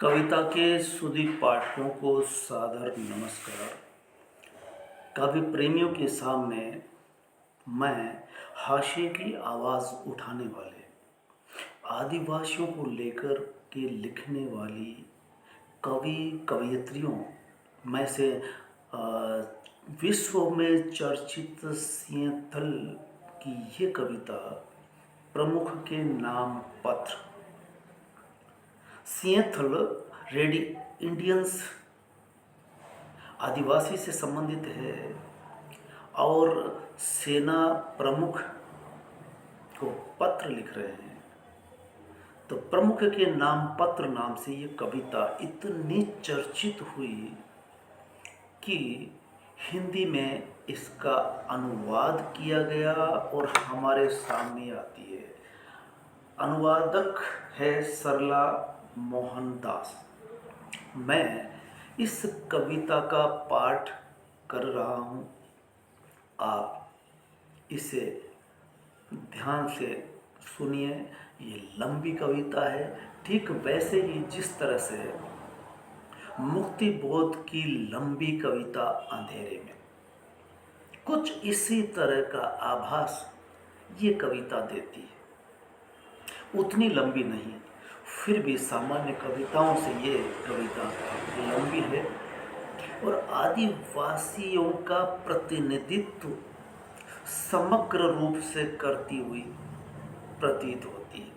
कविता के सुधी पाठकों को सादर नमस्कार। काव्य प्रेमियों के सामने मैं हाशिए की आवाज़ उठाने वाले आदिवासियों को लेकर के लिखने वाली कवि कवयित्रियों में से अ, विश्व में चर्चित सिंहथल की ये कविता प्रमुख के नाम पत्र। सिंहथल रेड इंडियंस आदिवासी से संबंधित है और सेना प्रमुख को पत्र लिख रहे हैं। तो प्रमुख के नाम पत्र नाम से ये कविता इतनी चर्चित हुई कि हिंदी में इसका अनुवाद किया गया और हमारे सामने आती है। अनुवादक है सरला मोहनदास। मैं इस कविता का पाठ कर रहा हूँ। आप इसे ध्यान से सुनिए। ये लंबी कविता है, ठीक वैसे ही जिस तरह से मुक्ति बोध की लंबी कविता अंधेरे में, कुछ इसी तरह का आभास ये कविता देती है। उतनी लंबी नहीं, फिर भी सामान्य कविताओं से ये कविता लंबी है और आदिवासियों का प्रतिनिधित्व समग्र रूप से करती हुई प्रतीत होती है।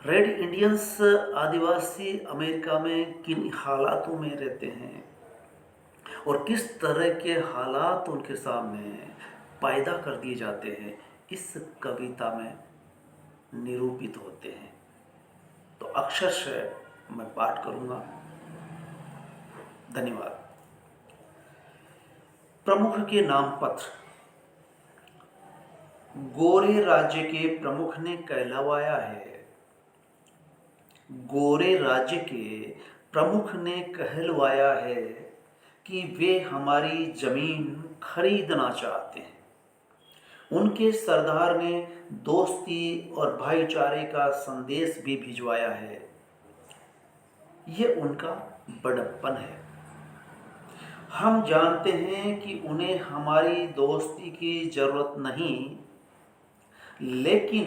रेड इंडियंस आदिवासी अमेरिका में किन हालातों में रहते हैं और किस तरह के हालात उनके सामने पैदा कर दिए जाते हैं, इस कविता में निरूपित होते हैं। तो अक्षरशः मैं पाठ करूंगा। धन्यवाद। प्रमुख के नाम पत्र। गोरे राज्य के प्रमुख ने कहलवाया है। गोरे राज्य के प्रमुख ने कहलवाया है कि वे हमारी जमीन खरीदना चाहते हैं। उनके सरदार ने दोस्ती और भाईचारे का संदेश भी भिजवाया है। ये उनका बड़प्पन है। हम जानते हैं कि उन्हें हमारी दोस्ती की जरूरत नहीं, लेकिन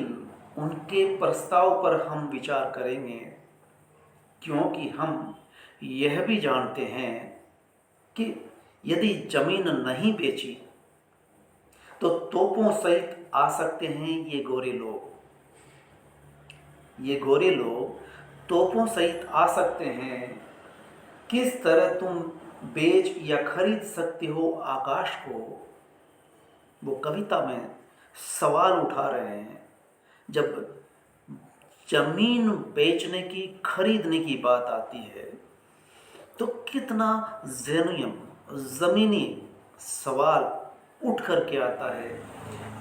उनके प्रस्ताव पर हम विचार करेंगे, क्योंकि हम यह भी जानते हैं कि यदि जमीन नहीं बेची तो तोपों सहित आ सकते हैं ये गोरे लोग। ये गोरे लोग तोपों सहित आ सकते हैं। किस तरह तुम बेच या खरीद सकते हो आकाश को, वो कविता में सवाल उठा रहे हैं। जब जमीन बेचने की खरीदने की बात आती है तो कितना जमीनी सवाल उठ करके आता है।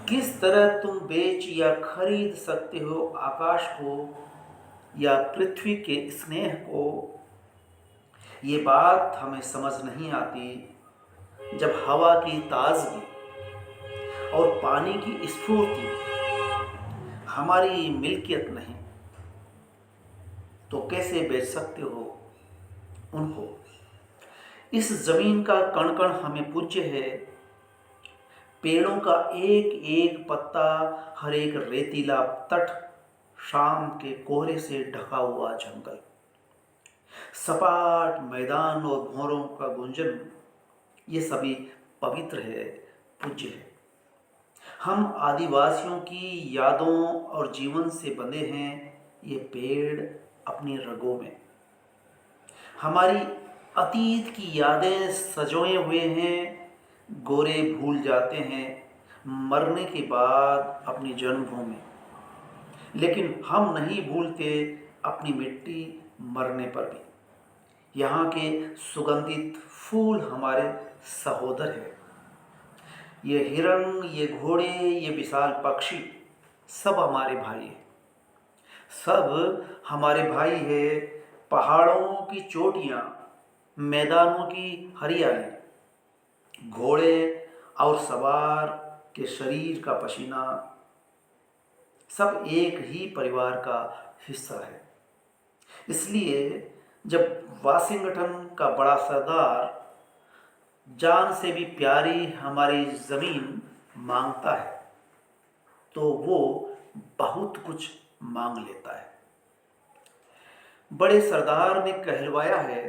किस तरह तुम बेच या खरीद सकते हो आकाश को या पृथ्वी के स्नेह को। ये बात हमें समझ नहीं आती जब हवा की ताजगी और पानी की स्फूर्ति हमारी मिल्कियत नहीं, तो कैसे बेच सकते हो उनको। इस जमीन का कण कण हमें पूज्य है। पेड़ों का एक एक पत्ता, हर एक रेतीला तट, शाम के कोहरे से ढका हुआ जंगल, सपाट मैदान और भौरों का गुंजन, ये सभी पवित्र है, पूज्य है। हम आदिवासियों की यादों और जीवन से बंधे हैं ये पेड़ अपनी रगों में। हमारी अतीत की यादें सजोए हुए हैं। गोरे भूल जाते हैं मरने के बाद अपनी जन्मभूमि, लेकिन हम नहीं भूलते अपनी मिट्टी मरने पर भी। यहाँ के सुगंधित फूल हमारे सहोदर हैं। ये हिरण, ये घोड़े, ये विशाल पक्षी सब हमारे भाई हैं। सब हमारे भाई है। पहाड़ों की चोटियाँ, मैदानों की हरियाली, घोड़े और सवार के शरीर का पसीना, सब एक ही परिवार का हिस्सा है। इसलिए जब वाशिंगटन का बड़ा सरदार जान से भी प्यारी हमारी ज़मीन मांगता है तो वो बहुत कुछ मांग लेता है। बड़े सरदार ने कहलवाया है,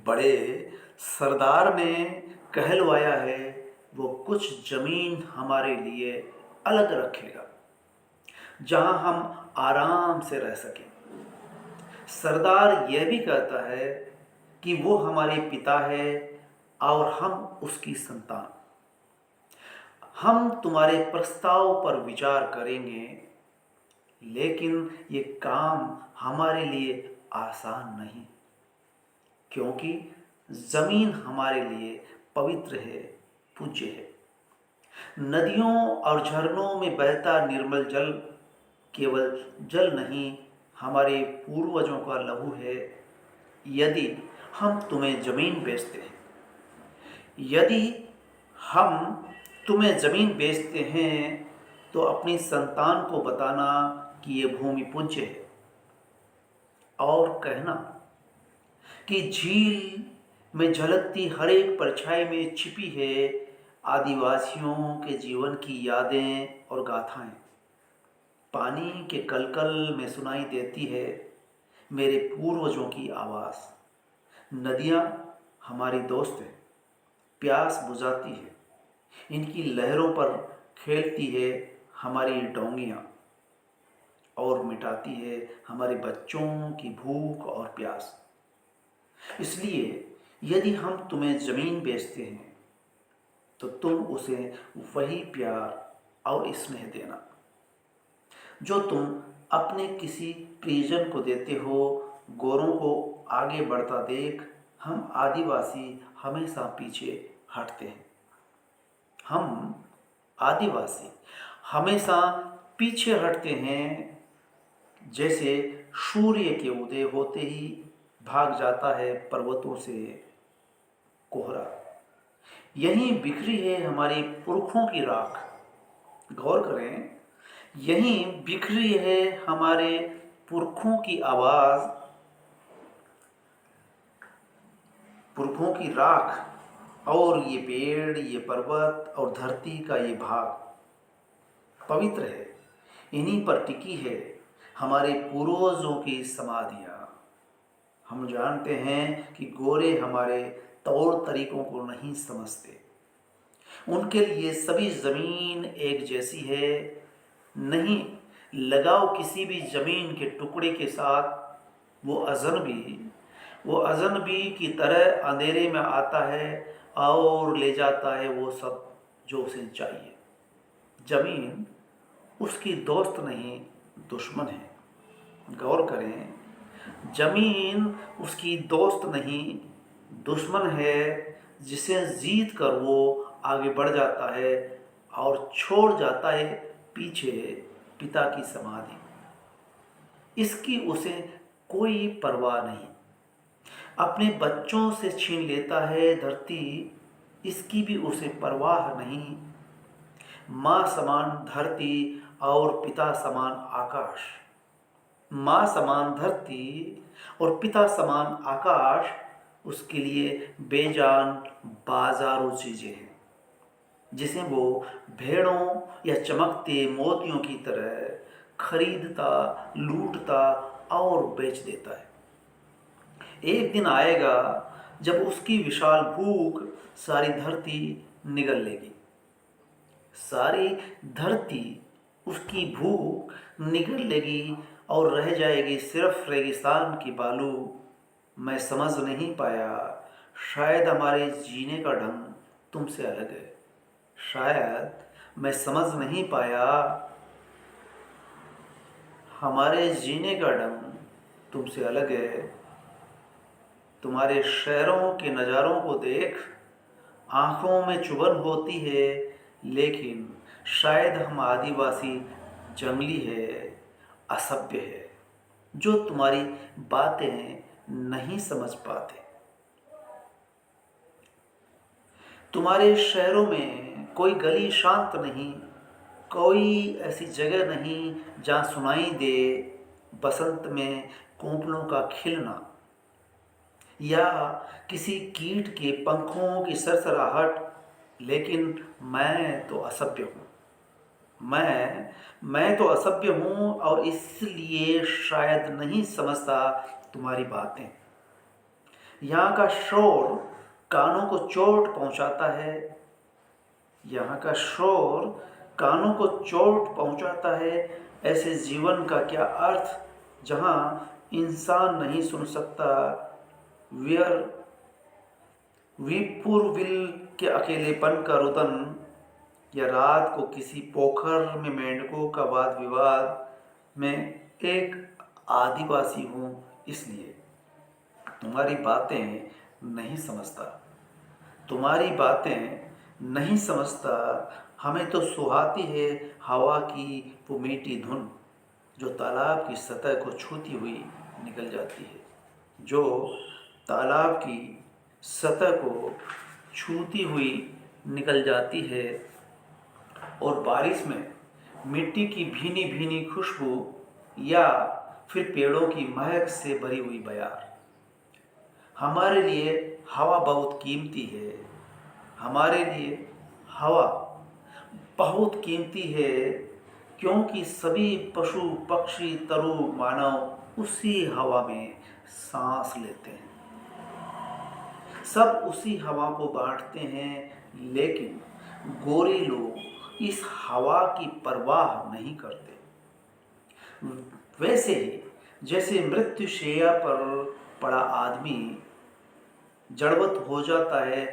बड़े सरदार ने कहलवाया है, वो कुछ ज़मीन हमारे लिए अलग रखेगा जहां हम आराम से रह सकें। सरदार यह भी कहता है कि वो हमारे पिता है और हम उसकी संतान। हम तुम्हारे प्रस्ताव पर विचार करेंगे, लेकिन ये काम हमारे लिए आसान नहीं, क्योंकि ज़मीन हमारे लिए पवित्र है, पूज्य है। नदियों और झरनों में बहता निर्मल जल केवल जल नहीं, हमारे पूर्वजों का लहू है। यदि हम तुम्हें ज़मीन बेचते हैं, यदि हम तुम्हें ज़मीन बेचते हैं तो अपनी संतान को बताना कि ये भूमि पूज्य है, और कहना कि झील में झलकती हर एक परछाई में छिपी है आदिवासियों के जीवन की यादें और गाथाएं। पानी के कलकल में सुनाई देती है मेरे पूर्वजों की आवाज़। नदियाँ हमारी दोस्त है, प्यास बुझाती है, इनकी लहरों पर खेलती है हमारी डोंगियाँ, और मिटाती है हमारे बच्चों की भूख और प्यास। इसलिए यदि हम तुम्हें ज़मीन बेचते हैं तो तुम उसे वही प्यार और स्नेह देना जो तुम अपने किसी परिजन को देते हो। गोरों को आगे बढ़ता देख हम आदिवासी हमेशा पीछे हटते हैं। हम आदिवासी हमेशा पीछे हटते हैं, जैसे सूर्य के उदय होते ही भाग जाता है पर्वतों से कोहरा। यहीं बिखरी है हमारे पुरखों की राख। गौर करें, यहीं बिखरी है हमारे पुरखों की आवाज़, पुरखों की राख। और ये पेड़, ये पर्वत और धरती का ये भाग पवित्र है। इन्हीं पर टिकी है हमारे पूर्वजों की समाधियाँ। हम जानते हैं कि गोरे हमारे तौर तरीकों को नहीं समझते। उनके लिए सभी ज़मीन एक जैसी है। नहीं लगाओ किसी भी ज़मीन के टुकड़े के साथ, वो अजनबी की तरह अंधेरे में आता है और ले जाता है वो सब जो उसे चाहिए। ज़मीन उसकी दोस्त नहीं, दुश्मन है। गौर करें, ज़मीन उसकी दोस्त नहीं, दुश्मन है, जिसे जीत कर वो आगे बढ़ जाता है और छोड़ जाता है पीछे पिता की समाधि। इसकी उसे कोई परवाह नहीं। अपने बच्चों से छीन लेता है धरती, इसकी भी उसे परवाह नहीं। माँ समान धरती और पिता समान आकाश। माँ समान धरती और पिता समान आकाश उसके लिए बेजान बाजारों चीज़ें हैं, जिसे वो भेड़ों या चमकते मोतियों की तरह खरीदता, लूटता और बेच देता है। एक दिन आएगा जब उसकी विशाल भूख सारी धरती निगल लेगी। सारी धरती उसकी भूख निगल लेगी और रह जाएगी सिर्फ रेगिस्तान की बालू। मैं समझ नहीं पाया, शायद हमारे जीने का ढंग तुमसे अलग है। शायद मैं समझ नहीं पाया, हमारे जीने का ढंग तुमसे अलग है। तुम्हारे शहरों के नज़ारों को देख आँखों में चुभन होती है, लेकिन शायद हम आदिवासी जंगली है, असभ्य है, जो तुम्हारी बातें नहीं समझ पाते। तुम्हारे शहरों में कोई गली शांत नहीं, कोई ऐसी जगह नहीं जहाँ सुनाई दे बसंत में कोपलों का खिलना, या किसी कीट के पंखों की सरसराहट। लेकिन मैं तो असभ्य हूँ। मैं तो असभ्य हूँ और इसलिए शायद नहीं समझता तुम्हारी बातें। यहाँ का शोर कानों को चोट पहुँचाता है। यहाँ का शोर कानों को चोट पहुँचाता है। ऐसे जीवन का क्या अर्थ जहाँ इंसान नहीं सुन सकता। वियर विपुरविल के अकेलेपन का रुदन, या रात को किसी पोखर में मेंढकों का वाद विवाद। मैं एक आदिवासी हूँ, इसलिए तुम्हारी बातें नहीं समझता। तुम्हारी बातें नहीं समझता। हमें तो सुहाती है हवा की वो मीठी धुन, जो तालाब की सतह को छूती हुई निकल जाती है। जो तालाब की सतह को छूती हुई निकल जाती है। और बारिश में मिट्टी की भीनी भीनी खुशबू, या फिर पेड़ों की महक से भरी हुई बयार। हमारे लिए हवा बहुत कीमती है। हमारे लिए हवा बहुत कीमती है, क्योंकि सभी पशु पक्षी तरु मानव उसी हवा में सांस लेते हैं। सब उसी हवा को बांटते हैं, लेकिन गोरे लोग इस हवा की परवाह नहीं करते। वैसे ही जैसे मृत्युशैया पर पड़ा आदमी जड़वत हो जाता है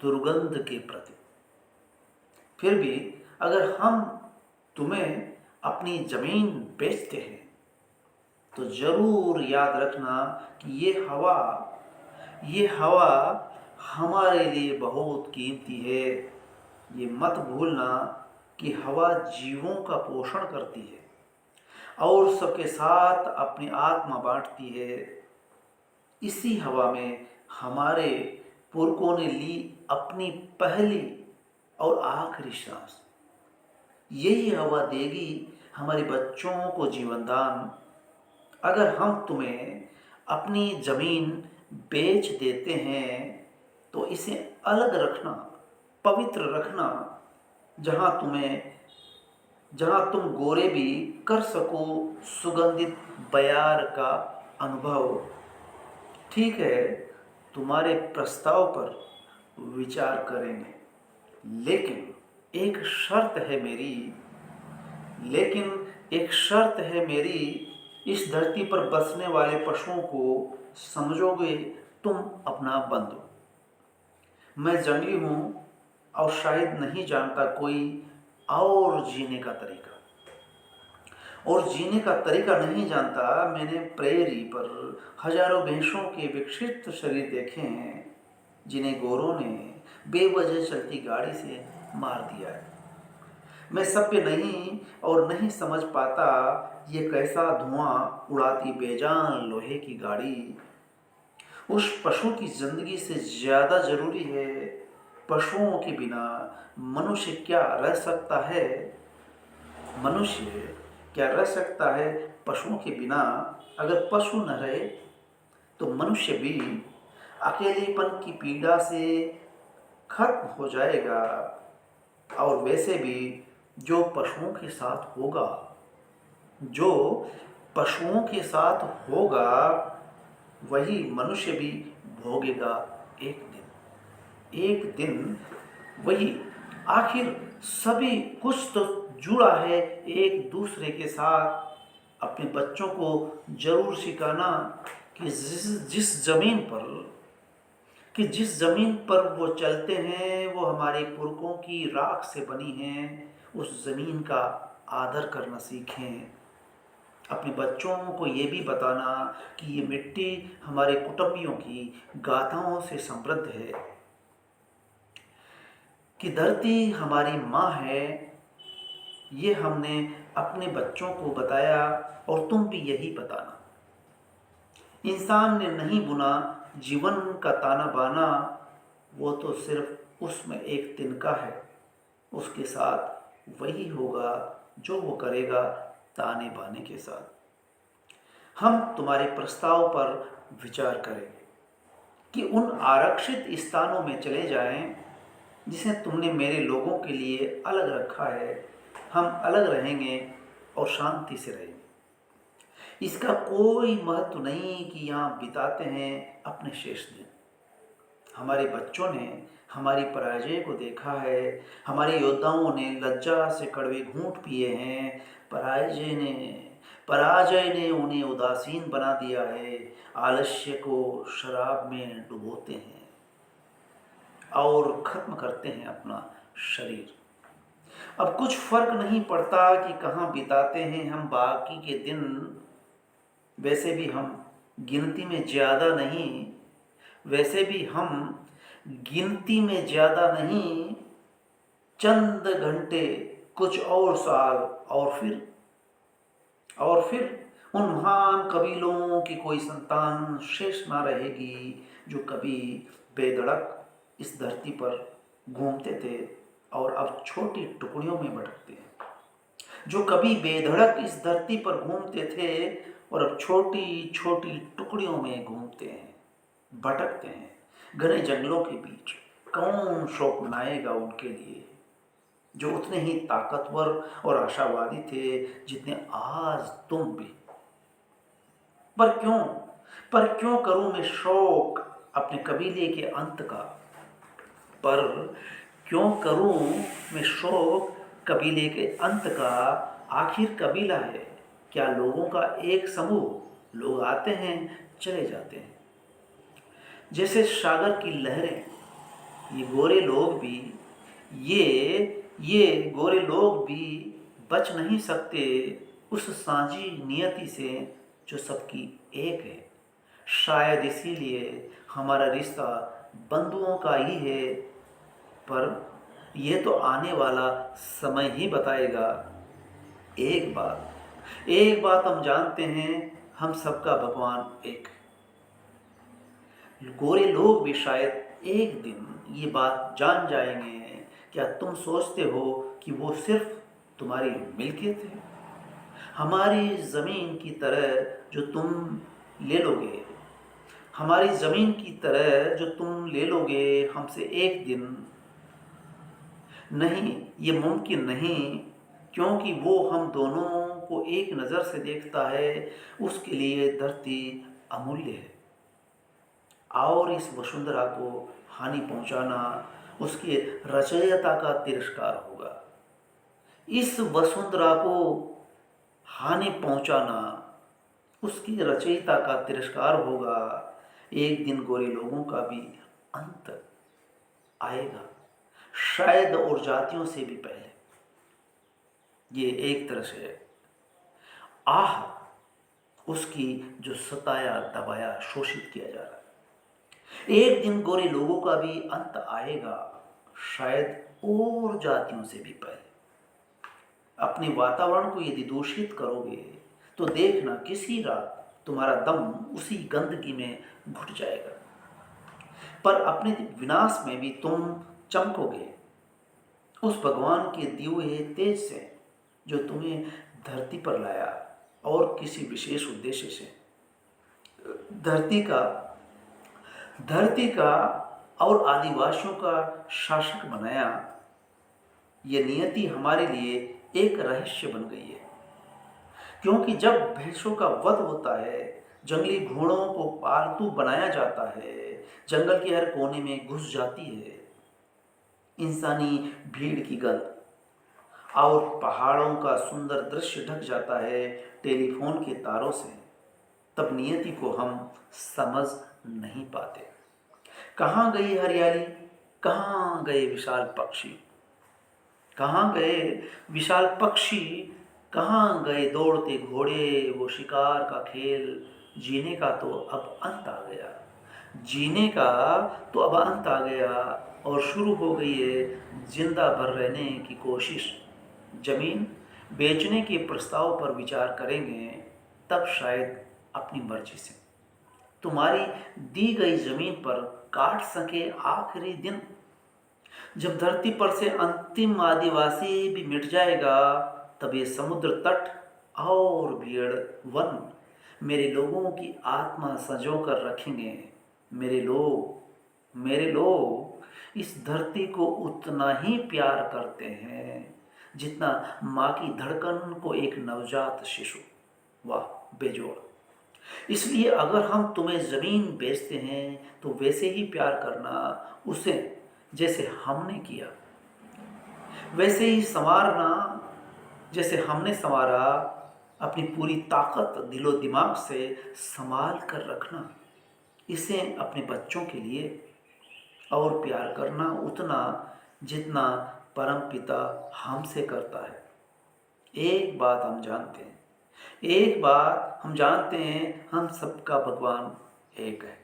दुर्गंध के प्रति। फिर भी अगर हम तुम्हें अपनी जमीन बेचते हैं, तो जरूर याद रखना कि ये हवा हमारे लिए बहुत कीमती है। ये मत भूलना कि हवा जीवों का पोषण करती है और सबके साथ अपनी आत्मा बांटती है। इसी हवा में हमारे पुरखों ने ली अपनी पहली और आखिरी सांस। यही हवा देगी हमारे बच्चों को जीवन दान। अगर हम तुम्हें अपनी जमीन बेच देते हैं, तो इसे अलग रखना, पवित्र रखना, जहां तुम गोरे भी कर सको सुगंधित बयार का अनुभव। ठीक है, तुम्हारे प्रस्ताव पर विचार करेंगे, लेकिन एक शर्त है मेरी। इस धरती पर बसने वाले पशुओं को समझोगे तुम अपना बंधु। मैं जंगली हूँ और शायद नहीं जानता कोई और जीने का तरीका नहीं जानता। मैंने प्रेरी पर हजारों भैंसों के विक्षिप्त शरीर देखे हैं, जिन्हें गोरों ने बेवजह चलती गाड़ी से मार दिया है। मैं सभ्य नहीं और नहीं समझ पाता ये कैसा धुआं उड़ाती बेजान लोहे की गाड़ी उस पशु की जिंदगी से ज्यादा जरूरी है। पशुओं के बिना मनुष्य क्या रह सकता है? पशुओं के बिना? अगर पशु न रहे तो मनुष्य भी अकेलेपन की पीड़ा से खत्म हो जाएगा। और वैसे भी जो पशुओं के साथ होगा वही मनुष्य भी भोगेगा एक दिन वही। आखिर सभी कुछ तो जुड़ा है एक दूसरे के साथ। अपने बच्चों को जरूर सिखाना कि जिस जमीन पर वो चलते हैं वो हमारे पुरखों की राख से बनी है। उस जमीन का आदर करना सीखें। अपने बच्चों को ये भी बताना कि ये मिट्टी हमारे कुटुंबियों की गाथाओं से समृद्ध है, कि धरती हमारी माँ है। ये हमने अपने बच्चों को बताया और तुम भी यही बताना। इंसान ने नहीं बुना जीवन का ताना बाना, वो तो सिर्फ उसमें एक तिनका है। उसके साथ वही होगा जो वो करेगा ताने बाने के साथ। हम तुम्हारे प्रस्ताव पर विचार करेंगे कि उन आरक्षित स्थानों में चले जाएं जिसे तुमने मेरे लोगों के लिए अलग रखा है। हम अलग रहेंगे और शांति से रहेंगे। इसका कोई महत्व नहीं कि यहाँ बिताते हैं अपने शेष दिन। हमारे बच्चों ने हमारी पराजय को देखा है, हमारे योद्धाओं ने लज्जा से कड़वे घूंट पिए हैं। पराजय ने उन्हें उदासीन बना दिया है। आलस्य को शराब में डुबोते हैं और खत्म करते हैं अपना शरीर। अब कुछ फर्क नहीं पड़ता कि कहाँ बिताते हैं हम बाकी के दिन। वैसे भी हम गिनती में ज़्यादा नहीं, चंद घंटे, कुछ और साल, और फिर उन महान कबीलों की कोई संतान शेष ना रहेगी जो कभी बेधड़क इस धरती पर घूमते थे और अब छोटी टुकड़ियों में भटकते हैं। जो कभी बेधड़क इस धरती पर घूमते थे और अब छोटी छोटी टुकड़ियों में घूमते हैं, भटकते हैं घने जंगलों के बीच। कौन शोक मनाएगा उनके लिए जो उतने ही ताकतवर और आशावादी थे जितने आज तुम भी। पर क्यों करूं मैं शोक अपने कबीले के अंत का? पर क्यों करूं मैं शोक कबीले के अंत का? आखिर कबीला है क्या लोगों का एक समूह। लोग आते हैं, चले जाते हैं जैसे सागर की लहरें। ये गोरे लोग भी ये गोरे लोग भी बच नहीं सकते उस साझी नियति से जो सबकी एक है। शायद इसीलिए हमारा रिश्ता बंधुओं का ही है। पर यह तो आने वाला समय ही बताएगा। एक बात हम जानते हैं, हम सबका भगवान एक है। गोरे लोग भी शायद एक दिन ये बात जान जाएंगे। क्या तुम सोचते हो कि वो सिर्फ तुम्हारी मिल्कियत है, हमारी ज़मीन की तरह जो तुम ले लोगे हमसे एक दिन? नहीं, ये मुमकिन नहीं, क्योंकि वो हम दोनों को एक नज़र से देखता है। उसके लिए धरती अमूल्य है और इस वसुंधरा को हानि पहुंचाना उसकी रचयिता का तिरस्कार होगा। इस वसुंधरा को हानि पहुंचाना उसकी रचयिता का तिरस्कार होगा। एक दिन गोरे लोगों का भी अंत आएगा, शायद और जातियों से भी पहले। ये एक तरह से आह उसकी जो सताया, दबाया, शोषित किया जा रहा है। एक दिन गोरे लोगों का भी अंत आएगा, शायद और जातियों से भी पहले। अपने वातावरण को यदि दूषित करोगे तो देखना किसी रात तुम्हारा दम उसी गंदगी में घुट जाएगा। पर अपने विनाश में भी तुम चमकोगे उस भगवान के दिए हुए तेज से जो तुम्हें धरती पर लाया और किसी विशेष उद्देश्य से धरती का और आदिवासियों का शासक बनाया। यह नियति हमारे लिए एक रहस्य बन गई है, क्योंकि जब भैंसों का वध होता है, जंगली घोड़ों को पालतू बनाया जाता है, जंगल के हर कोने में घुस जाती है इंसानी भीड़ की गंध और पहाड़ों का सुंदर दृश्य ढक जाता है टेलीफोन के तारों से, तब नियति को हम समझ नहीं पाते। कहाँ गई हरियाली, कहाँ गए विशाल पक्षी, कहाँ गए दौड़ते घोड़े। वो शिकार का खेल जीने का तो अब अंत आ गया और शुरू हो गई है जिंदा भर रहने की कोशिश। जमीन बेचने के प्रस्ताव पर विचार करेंगे तब शायद अपनी मर्जी से तुम्हारी दी गई जमीन पर काट सके आखिरी दिन। जब धरती पर से अंतिम आदिवासी भी मिट जाएगा, तब ये समुद्र तट और भीड़ वन मेरे लोगों की आत्मा संजो कर रखेंगे। मेरे लोग इस धरती को उतना ही प्यार करते हैं जितना माँ की धड़कन को एक नवजात शिशु। वाह, बेजोड़। इसलिए अगर हम तुम्हें ज़मीन बेचते हैं तो वैसे ही प्यार करना उसे, जैसे हमने किया। वैसे ही संवारना जैसे हमने संवारा। अपनी पूरी ताकत दिलो दिमाग से संभाल कर रखना इसे अपने बच्चों के लिए, और प्यार करना उतना जितना परम पिता हमसे करता है। एक बात हम जानते हैं, हम सबका भगवान एक है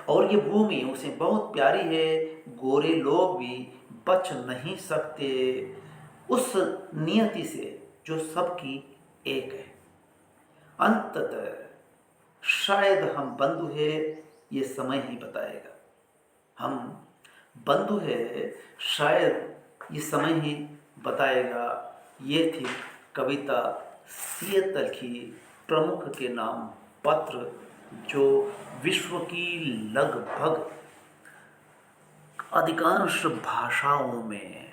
और ये भूमि उसे बहुत प्यारी है। गोरे लोग भी बच नहीं सकते उस नियति से जो सबकी एक है। अंततः शायद हम बंधु है, ये समय ही बताएगा। हम बंधु है, शायद ये समय ही बताएगा। ये थी कविता सियतल की प्रमुख के नाम पत्र, जो विश्व की लगभग अधिकांश भाषाओं में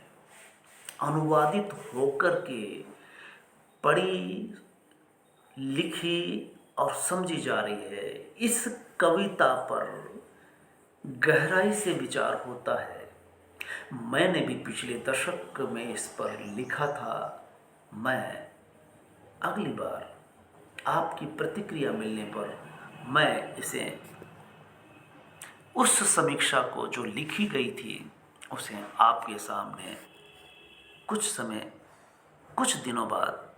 अनुवादित होकर के पढ़ी, लिखी और समझी जा रही है। इस कविता पर गहराई से विचार होता है। मैंने भी पिछले दशक में इस पर लिखा था। मैं अगली बार आपकी प्रतिक्रिया मिलने पर मैं इसे, उस समीक्षा को जो लिखी गई थी, उसे आपके सामने कुछ दिनों बाद